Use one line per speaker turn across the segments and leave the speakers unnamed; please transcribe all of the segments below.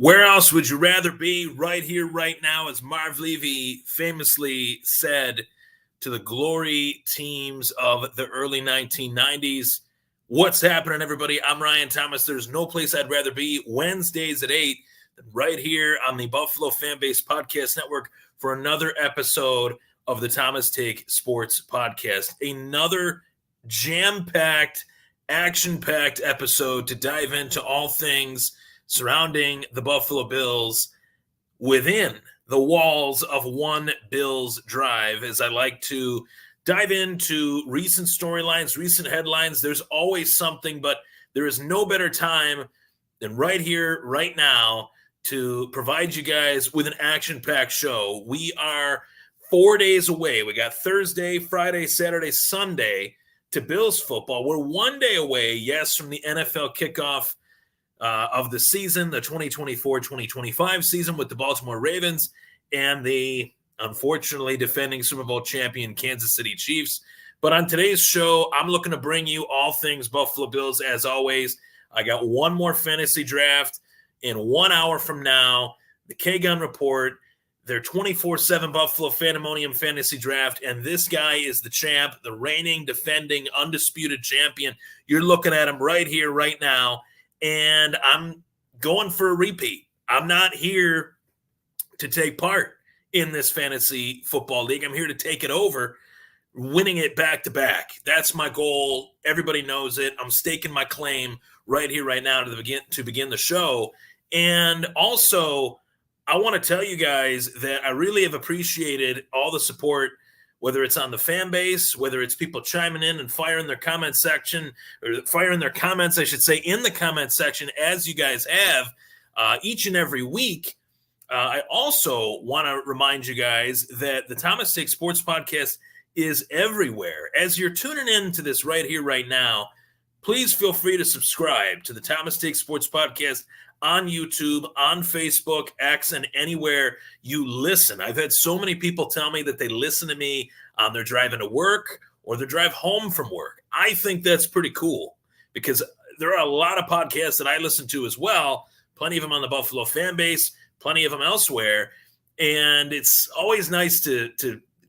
Where else would you rather be? Right here, right now, as Marv Levy famously said to the glory teams of the early 1990s. What's happening, everybody? I'm Ryan Thomas. There's no place I'd rather be Wednesdays at 8 than right here on the Buffalo Fanbase Podcast Network for another episode of the Thomas Take Sports Podcast. Another jam-packed, action-packed episode to dive into all things surrounding the Buffalo Bills within the walls of one Bills Drive, as I like to dive into recent storylines, recent headlines. There's always something, but there is no better time than right here, right now, to provide you guys with an action-packed show. We are 4 days away. We got Thursday, Friday, Saturday, Sunday to Bills football. We're 1 day away, yes, from the NFL kickoff of the season, the 2024-2025 season with the Baltimore Ravens and the, unfortunately, defending Super Bowl champion Kansas City Chiefs. But on today's show, I'm looking to bring you all things Buffalo Bills. As always, I got one more fantasy draft in 1 hour from now, the K-Gun Report, their 24/7 Buffalo Fandemonium Fantasy Draft, and this guy is the champ, the reigning, defending, undisputed champion. You're looking at him right here, right now. And I'm going for a repeat. I'm not here to take part in this fantasy football league. I'm here to take it over, winning it back to back. That's my goal. Everybody knows it. I'm staking my claim right here, right now to begin the show. And also, I want to tell you guys that I really have appreciated all the support, whether it's on the fan base, whether it's people chiming in and firing their comment section, or firing their comments, I should say, in the comment section, as you guys have each and every week. I also want to remind you guys that the Thomas Take Sports Podcast is everywhere. As you're tuning in to this right here, right now, please feel free to subscribe to the Thomas Take Sports Podcast on YouTube, on Facebook, X, and anywhere you listen. I've had so many people tell me that they listen to me on their drive into work or their drive home from work. I think that's pretty cool because there are a lot of podcasts that I listen to as well, plenty of them on the Buffalo fan base, plenty of them elsewhere. And it's always nice to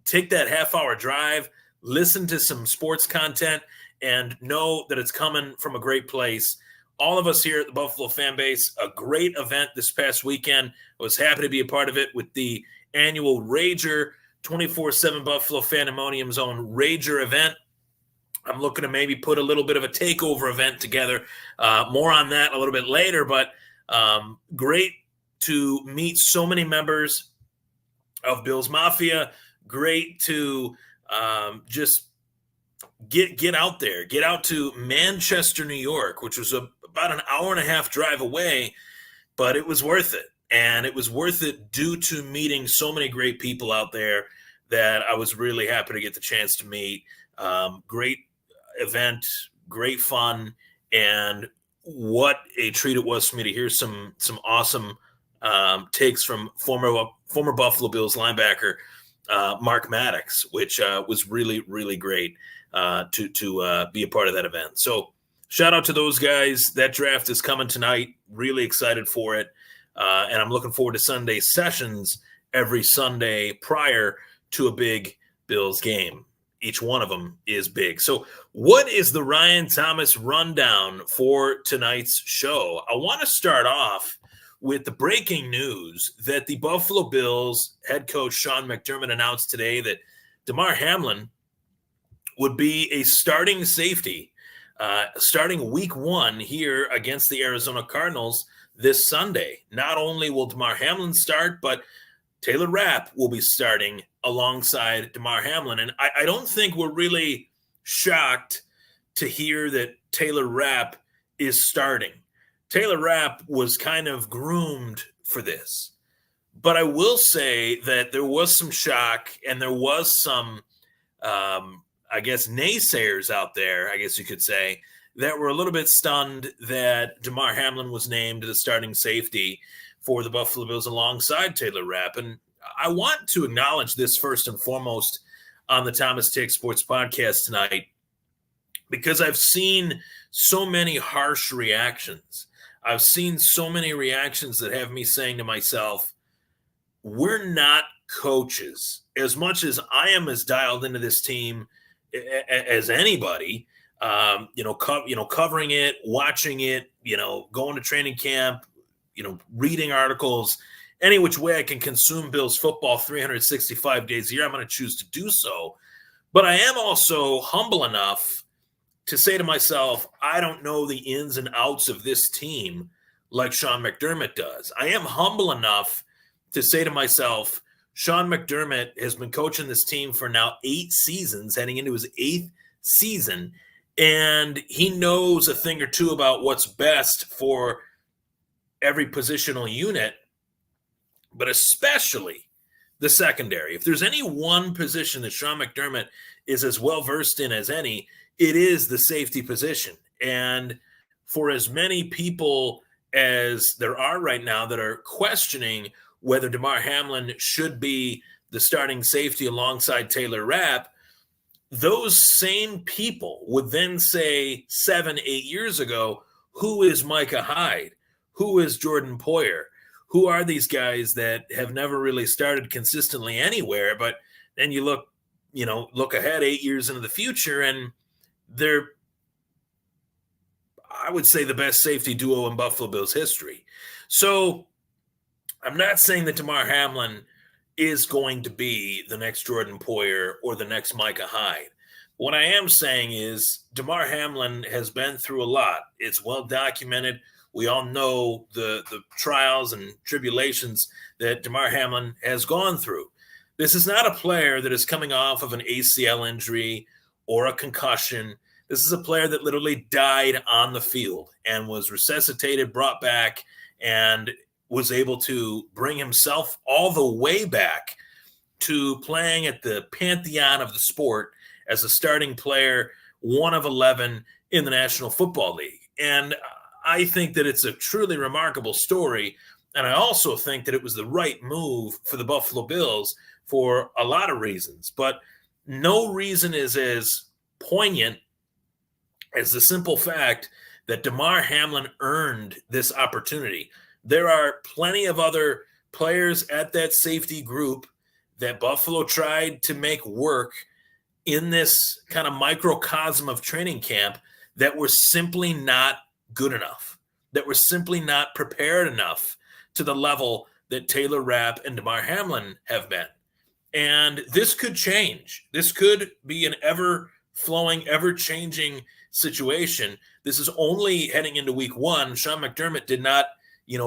take that half-hour drive, listen to some sports content, and know that it's coming from a great place. All of us here at the Buffalo fan base, a great event this past weekend. I was happy to be a part of it with the annual Rager 24/7 Buffalo Fandemonium's own Rager event. I'm looking to maybe put a little bit of a takeover event together. More on that a little bit later, but great to meet so many members of Bills Mafia. Great to just get out there, get out to Manchester, New York, which was about an hour and a half drive away, but it was worth it. And it was worth it due to meeting so many great people out there that I was really happy to get the chance to meet. Great event, great fun, and what a treat it was for me to hear some awesome takes from former Buffalo Bills linebacker Mark Maddox, which was really, really great to be a part of that event. So shout out to those guys. That draft is coming tonight. Really excited for it. And I'm looking forward to Sunday sessions every Sunday prior to a big Bills game. Each one of them is big. So what is the Ryan Thomas rundown for tonight's show? I want to start off with the breaking news that the Buffalo Bills head coach Sean McDermott announced today that Damar Hamlin would be a starting safety starting week 1 here against the Arizona Cardinals this Sunday. Not only will Damar Hamlin start, but Taylor Rapp will be starting alongside Damar Hamlin. And I don't think we're really shocked to hear that Taylor Rapp is starting. Taylor Rapp was kind of groomed for this. But I will say that there was some shock and there was some naysayers out there, I guess you could say, that were a little bit stunned that Damar Hamlin was named the starting safety for the Buffalo Bills alongside Taylor Rapp. And I want to acknowledge this first and foremost on the Thomas Take Sports Podcast tonight, because I've seen so many harsh reactions. I've seen so many reactions that have me saying to myself, we're not coaches. As much as I am as dialed into this team as anybody, covering it, watching it, going to training camp, reading articles, any which way I can consume Bills football 365 days a year, I'm going to choose to do so. But I am also humble enough to say to myself, I don't know the ins and outs of this team like Sean McDermott does. I am humble enough to say to myself, Sean McDermott has been coaching this team for now 8 seasons, heading into his 8th season, and he knows a thing or two about what's best for every positional unit, but especially the secondary. If there's any one position that Sean McDermott is as well versed in as any, it is the safety position. And for as many people as there are right now that are questioning whether Damar Hamlin should be the starting safety alongside Taylor Rapp, those same people would then say 7, 8 years ago, who is Micah Hyde? Who is Jordan Poyer? Who are these guys that have never really started consistently anywhere? But then you look ahead 8 years into the future, and they're, I would say, the best safety duo in Buffalo Bills history. So I'm not saying that Damar Hamlin is going to be the next Jordan Poyer or the next Micah Hyde. What I am saying is Damar Hamlin has been through a lot. It's well documented. We all know the trials and tribulations that Damar Hamlin has gone through. This is not a player that is coming off of an ACL injury or a concussion. This is a player that literally died on the field and was resuscitated, brought back, and was able to bring himself all the way back to playing at the pantheon of the sport as a starting player, 1 of 11 in the National Football League. And I think that it's a truly remarkable story. And I also think that it was the right move for the Buffalo Bills for a lot of reasons. But no reason is as poignant as the simple fact that Damar Hamlin earned this opportunity. There are plenty of other players at that safety group that Buffalo tried to make work in this kind of microcosm of training camp that were simply not good enough, that were simply not prepared enough to the level that Taylor Rapp and Damar Hamlin have been. And this could change. This could be an ever-flowing, ever-changing situation. This is only heading into week 1. Sean McDermott did not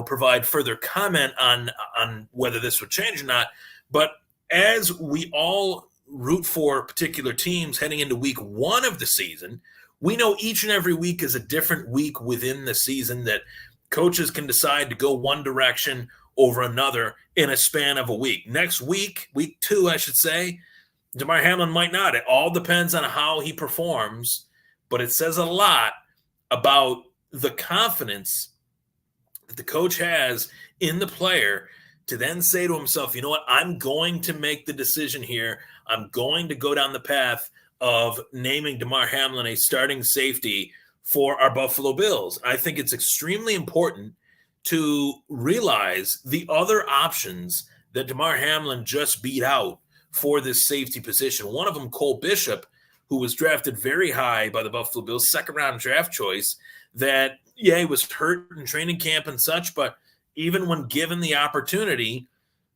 provide further comment on whether this would change or not. But as we all root for particular teams heading into week 1 of the season, we know each and every week is a different week within the season that coaches can decide to go one direction over another in a span of a week. Next week, week 2, I should say, Damar Hamlin might not. It all depends on how he performs, but it says a lot about the confidence that the coach has in the player to then say to himself, you know what, I'm going to make the decision here. I'm going to go down the path of naming Damar Hamlin a starting safety for our Buffalo Bills. I think it's extremely important to realize the other options that Damar Hamlin just beat out for this safety position. One of them, Cole Bishop, who was drafted very high by the Buffalo Bills, second-round draft choice, that, he was hurt in training camp and such, but even when given the opportunity,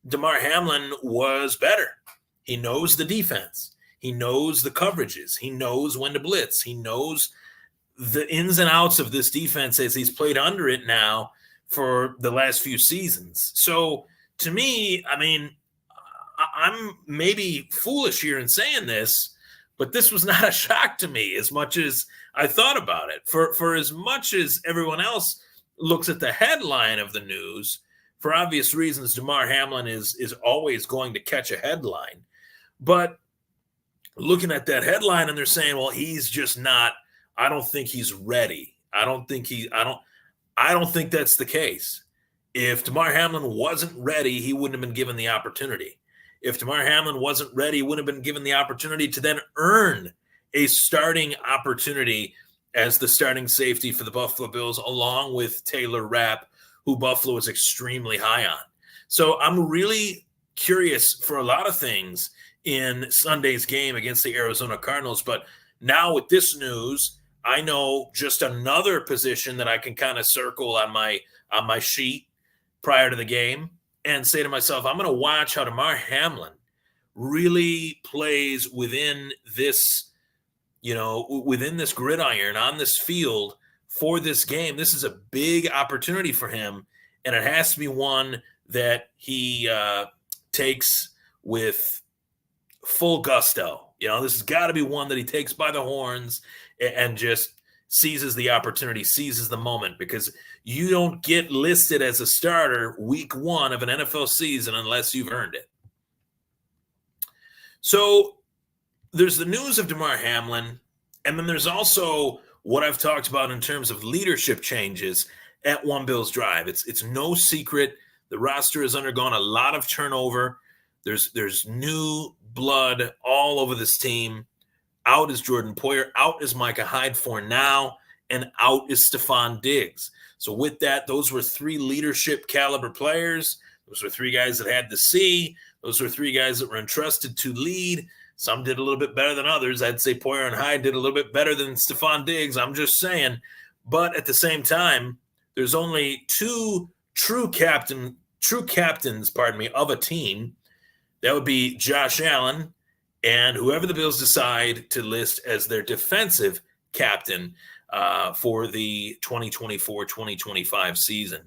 Damar Hamlin was better. He knows the defense. He knows the coverages. He knows when to blitz. He knows the ins and outs of this defense as he's played under it now for the last few seasons. So to me, I'm maybe foolish here in saying this, but this was not a shock to me as much as I thought about it. For as much as everyone else looks at the headline of the news, for obvious reasons, Damar Hamlin is always going to catch a headline. But looking at that headline and they're saying, well, he's just not, I don't think he's ready. I don't think that's the case. If Damar Hamlin wasn't ready, he wouldn't have been given the opportunity. If Damar Hamlin wasn't ready, he wouldn't have been given the opportunity to then earn a starting opportunity as the starting safety for the Buffalo Bills, along with Taylor Rapp, who Buffalo is extremely high on. So I'm really curious for a lot of things in Sunday's game against the Arizona Cardinals. But now with this news, I know just another position that I can kind of circle on my sheet prior to the game and say to myself, I'm going to watch how Damar Hamlin really plays within this, within this gridiron on this field for this game. This is a big opportunity for him, and it has to be one that he takes with full gusto. This has got to be one that he takes by the horns and just seizes the opportunity, seizes the moment, because you don't get listed as a starter week 1 of an NFL season unless you've earned it. So there's the news of Damar Hamlin, and then there's also what I've talked about in terms of leadership changes at One Bills Drive. It's no secret the roster has undergone a lot of turnover. There's new blood all over this team. Out is Jordan Poyer, out is Micah Hyde for now, and out is Stephon Diggs. So with that, those were 3 leadership caliber players. Those were 3 guys that had to see. Those were 3 guys that were entrusted to lead. Some did a little bit better than others. I'd say Poyer and Hyde did a little bit better than Stephon Diggs. I'm just saying. But at the same time, there's only 2 true captains, of a team. That would be Josh Allen and whoever the Bills decide to list as their defensive captain for the 2024-2025 season.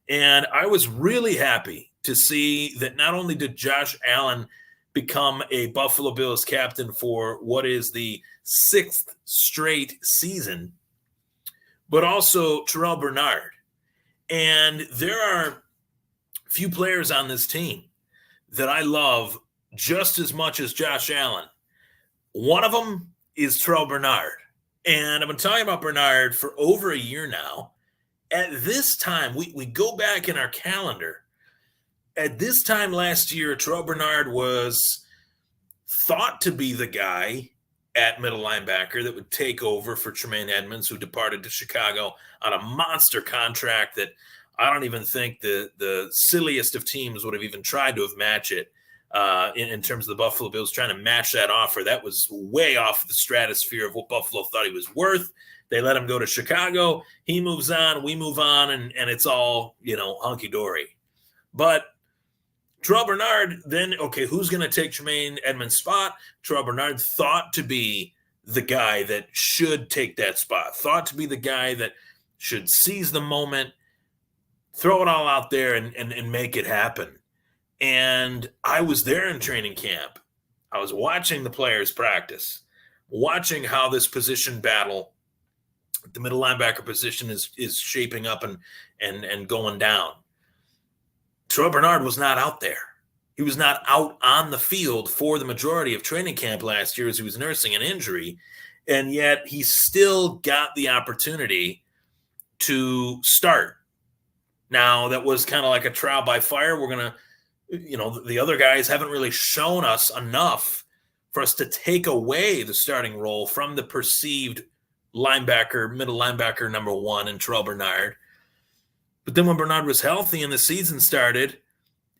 And I was really happy to see that not only did Josh Allen become a Buffalo Bills captain for what is the 6th straight season, but also Terrell Bernard. And there are few players on this team that I love just as much as Josh Allen. One of them is Terrell Bernard. And I've been talking about Bernard for over a year now. At this time, we go back in our calendar. At this time last year, Terrell Bernard was thought to be the guy at middle linebacker that would take over for Tremaine Edmonds, who departed to Chicago on a monster contract that I don't even think the silliest of teams would have even tried to have matched it in terms of the Buffalo Bills trying to match that offer. That was way off the stratosphere of what Buffalo thought he was worth. They let him go to Chicago. He moves on. We move on, and it's all, hunky-dory. But Terrell Bernard, then, okay, who's going to take Tremaine Edmonds' spot? Terrell Bernard thought to be the guy that should take that spot, thought to be the guy that should seize the moment, throw it all out there and make it happen. And I was there in training camp. I was watching the players practice, watching how this position battle, the middle linebacker position is shaping up and going down. Terrell Bernard was not out there. He was not out on the field for the majority of training camp last year as he was nursing an injury. And yet he still got the opportunity to start. Now, that was kind of like a trial by fire. We're going to, the other guys haven't really shown us enough for us to take away the starting role from the perceived linebacker, middle linebacker number 1 in Terrell Bernard. But then when Bernard was healthy and the season started,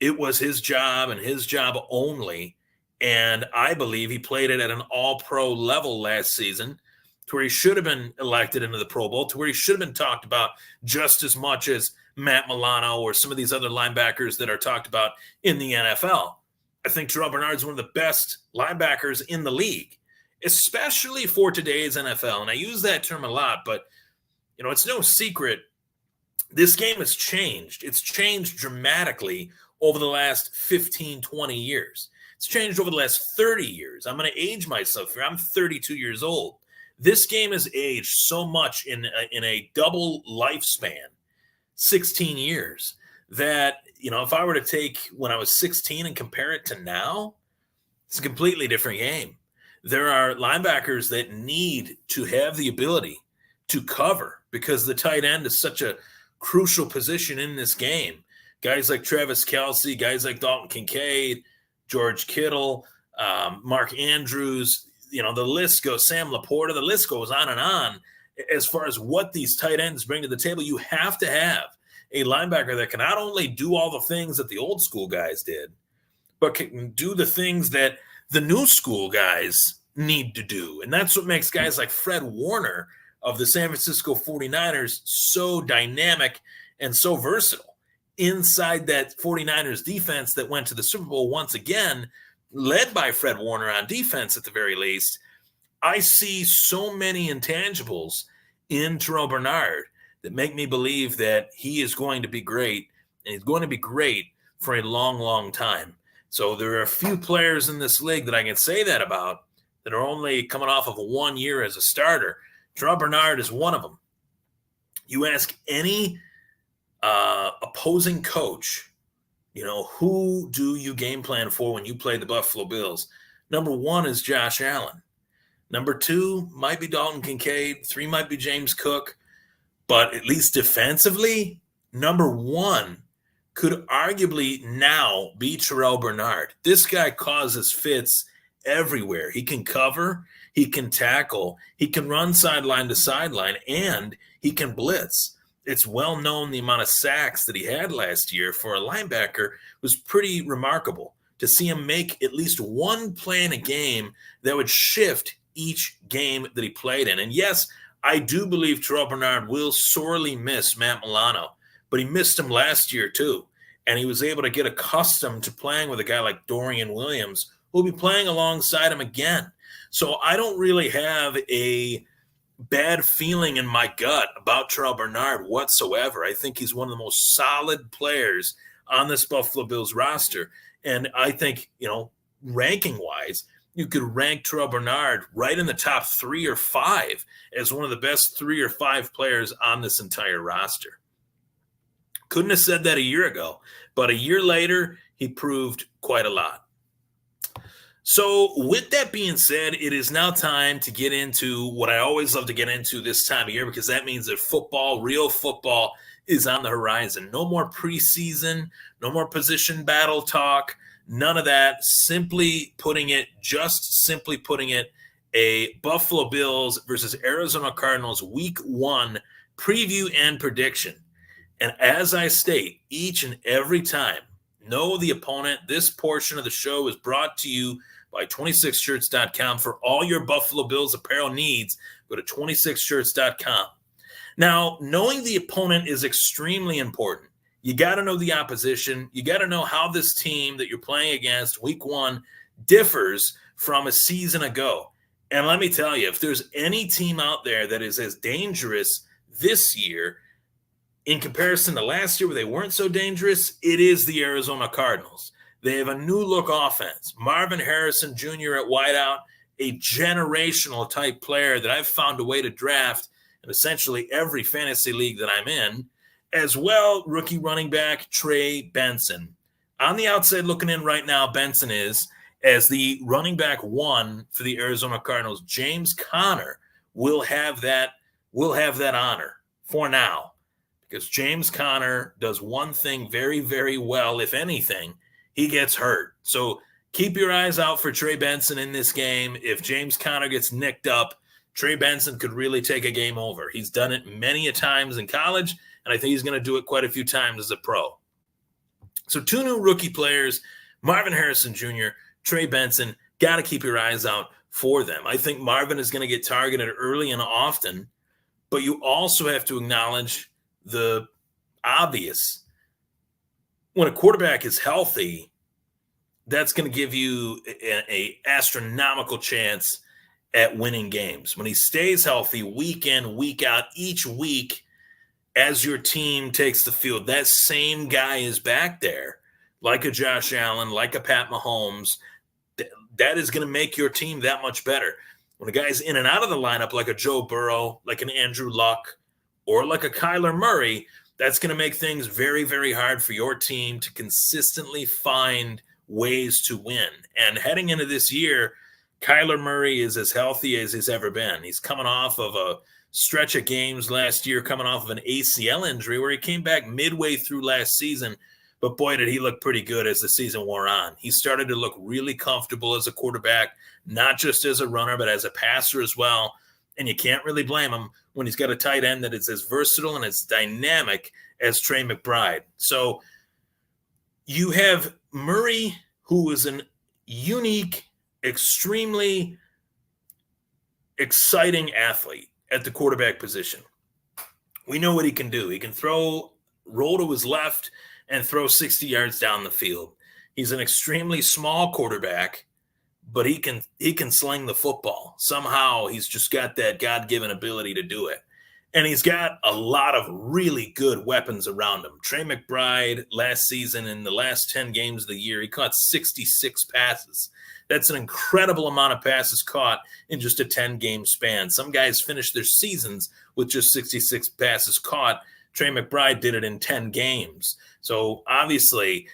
it was his job and his job only. And I believe he played it at an all-pro level last season, to where he should have been elected into the Pro Bowl, to where he should have been talked about just as much as Matt Milano or some of these other linebackers that are talked about in the NFL. I think Terrell Bernard is one of the best linebackers in the league, especially for today's NFL. And I use that term a lot, but, it's no secret. This game has changed. It's changed dramatically over the last 15, 20 years. It's changed over the last 30 years. I'm going to age myself here. I'm 32 years old. This game has aged so much in a double lifespan, 16 years, that, if I were to take when I was 16 and compare it to now, it's a completely different game. There are linebackers that need to have the ability to cover because the tight end is such a crucial position in this game. Guys like Travis Kelce, guys like Dalton Kincaid, George Kittle, Mark Andrews, the list goes, Sam Laporta, the list goes on and on. as far as what these tight ends bring to the table. You have to have a linebacker that can not only do all the things that the old school guys did, but can do the things that the new school guys need to do. And that's what makes guys like Fred Warner of the San Francisco 49ers so dynamic and so versatile inside that 49ers defense that went to the Super Bowl once again, led by Fred Warner on defense at the very least. I see so many intangibles in Terrell Bernard that make me believe that he is going to be great, and he's going to be great for a long, long time. So there are a few players in this league that I can say that about that are only coming off of 1 year as a starter. Terrell Bernard is one of them. You ask any opposing coach, who do you game plan for when you play the Buffalo Bills? Number 1 is Josh Allen. Number 2 might be Dalton Kincaid. 3 might be James Cook. But at least defensively, number 1 could arguably now be Terrell Bernard. This guy causes fits everywhere. He can cover, he can tackle, he can run sideline to sideline, and he can blitz. It's well known the amount of sacks that he had last year for a linebacker was pretty remarkable. To see him make at least one play in a game that would shift each game that he played in. And yes, I do believe Terrell Bernard will sorely miss Matt Milano, but he missed him last year too. And he was able to get accustomed to playing with a guy like Dorian Williams, who will be playing alongside him again. So I don't really have a bad feeling in my gut about Terrell Bernard whatsoever. I think he's one of the most solid players on this Buffalo Bills roster. And I think, ranking-wise, you could rank Terrell Bernard right in the top 3 or 5 as one of the best 3 or 5 players on this entire roster. Couldn't have said that a year ago, but a year later, he proved quite a lot. So with that being said, it is now time to get into what I always love to get into this time of year, because that means that football, real football, is on the horizon. No more preseason, no more position battle talk, none of that. Simply putting it, a Buffalo Bills versus Arizona Cardinals Week 1 preview and prediction. And as I state each and every time, know the opponent. This portion of the show is brought to you by 26shirts.com. For all your Buffalo Bills apparel needs, go to 26shirts.com. Now, knowing the opponent is extremely important. You got to know the opposition. You got to know how this team that you're playing against Week 1 differs from a season ago. And let me tell you, if there's any team out there that is as dangerous this year in comparison to last year where they weren't so dangerous, it is the Arizona Cardinals. They have a new look offense. Marvin Harrison Jr. at wideout, a generational type player that I've found a way to draft in essentially every fantasy league that I'm in. As well, rookie running back Trey Benson. On the outside looking in right now, Benson is, as the running back 1 for the Arizona Cardinals. James Conner will have that honor for now, because James Conner does one thing very, very well. If anything, he gets hurt. So keep your eyes out for Trey Benson in this game. If James Conner gets nicked up, Trey Benson could really take a game over. He's done it many a times in college, and I think he's going to do it quite a few times as a pro. So 2 new rookie players, Marvin Harrison Jr., Trey Benson, got to keep your eyes out for them. I think Marvin is going to get targeted early and often, but you also have to acknowledge the obvious. When a quarterback is healthy, that's going to give you an astronomical chance at winning games. When he stays healthy week in, week out, each week as your team takes the field, that same guy is back there, like a Josh Allen, like a Pat Mahomes. That is going to make your team that much better. When a guy's in and out of the lineup, like a Joe Burrow, like an Andrew Luck, or like a Kyler Murray, that's going to make things very, very hard for your team to consistently find ways to win. And heading into this year, Kyler Murray is as healthy as he's ever been. He's coming off of a stretch of games last year, coming off of an ACL injury where he came back midway through last season. But boy, did he look pretty good as the season wore on. He started to look really comfortable as a quarterback, not just as a runner, but as a passer as well. And you can't really blame him when he's got a tight end that is as versatile and as dynamic as Trey McBride. So you have Murray, who is an unique, extremely exciting athlete at the quarterback position. We know what he can do. He can roll to his left, and throw 60 yards down the field. He's an extremely small quarterback, but he can sling the football. Somehow he's just got that God-given ability to do it. And he's got a lot of really good weapons around him. Trey McBride last season, in the last 10 games of the year, he caught 66 passes. That's an incredible amount of passes caught in just a 10-game span. Some guys finish their seasons with just 66 passes caught. Trey McBride did it in 10 games. So obviously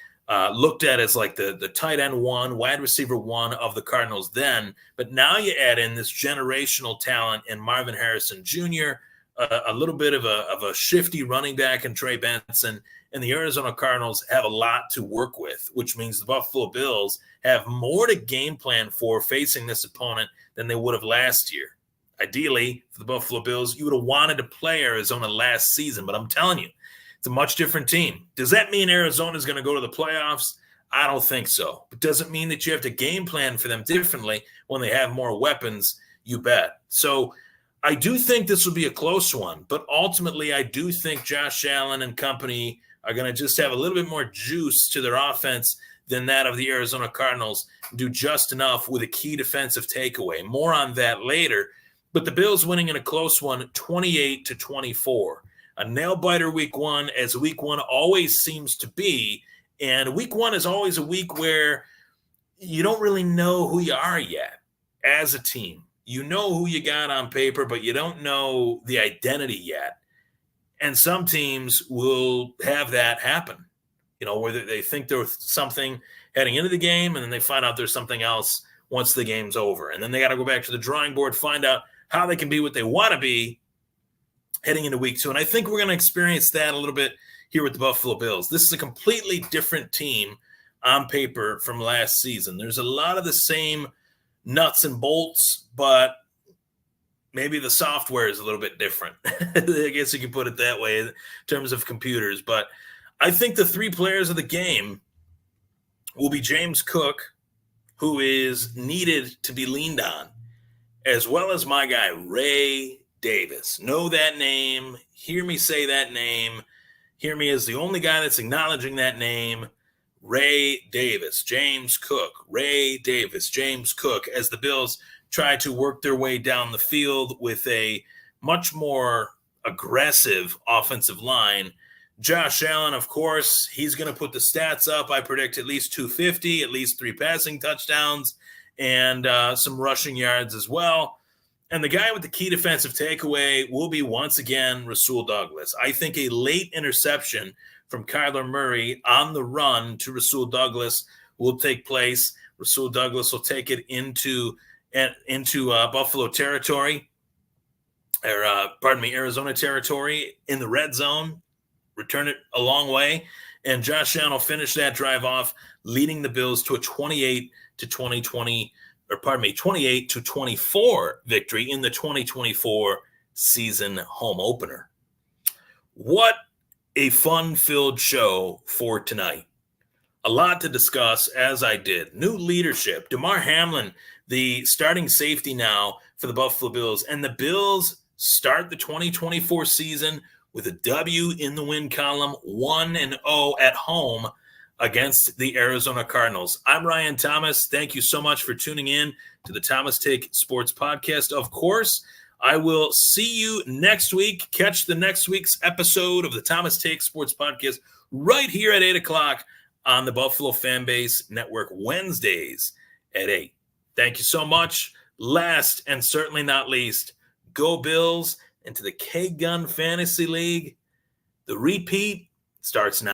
looked at as like the tight end one, wide receiver one of the Cardinals then. But now you add in this generational talent in Marvin Harrison Jr., a little bit of a shifty running back in Trey Benson, and the Arizona Cardinals have a lot to work with, which means the Buffalo Bills have more to game plan for facing this opponent than they would have last year. Ideally, for the Buffalo Bills, you would have wanted to play Arizona last season, but I'm telling you, it's a much different team. Does that mean Arizona is going to go to the playoffs? I don't think so. But does it mean that you have to game plan for them differently when they have more weapons? You bet. So I do think this will be a close one, but ultimately I do think Josh Allen and company are going to just have a little bit more juice to their offense than that of the Arizona Cardinals, do just enough with a key defensive takeaway. More on that later. But the Bills winning in a close one, 28-24. A nail-biter week one, as week one always seems to be. And week one is always a week where you don't really know who you are yet as a team. You know who you got on paper, but you don't know the identity yet. And some teams will have that happen, where they think there's something heading into the game, and then they find out there's something else once the game's over. And then they got to go back to the drawing board, find out how they can be what they want to be heading into week two. And I think we're going to experience that a little bit here with the Buffalo Bills. This is a completely different team on paper from last season. There's a lot of the same nuts and bolts, but maybe the software is a little bit different. I guess you can put it that way in terms of computers. But I think the three players of the game will be James Cook, who is needed to be leaned on, as well as my guy, Ray Davis. Know that name. Hear me say that name. Hear me as the only guy that's acknowledging that name. Ray Davis, James Cook, Ray Davis, James Cook, as the Bills try to work their way down the field with a much more aggressive offensive line. Josh Allen, of course, he's going to put the stats up. I predict at least 250, at least 3 passing touchdowns, and some rushing yards as well. And the guy with the key defensive takeaway will be, once again, Rasul Douglas. I think a late interception from Kyler Murray on the run to Rasul Douglas will take place. Rasul Douglas will take it into Buffalo territory, Arizona territory in the red zone, return it a long way, and Josh Allen will finish that drive off, leading the Bills to a 28-24 victory in the 2024 season home opener. What a fun-filled show for tonight. A lot to discuss, as I did. New leadership. Damar Hamlin, the starting safety now for the Buffalo Bills. And the Bills start the 2024 season with a W in the win column, 1-0 at home against the Arizona Cardinals. I'm Ryan Thomas. Thank you so much for tuning in to the Thomas Take Sports Podcast. Of course, I will see you next week. Catch the next week's episode of the Thomas Take Sports Podcast right here at 8 o'clock on the Buffalo Fanbase Network, Wednesdays at 8. Thank you so much. Last and certainly not least, go Bills. And to the K-Gun Fantasy League, the repeat starts now.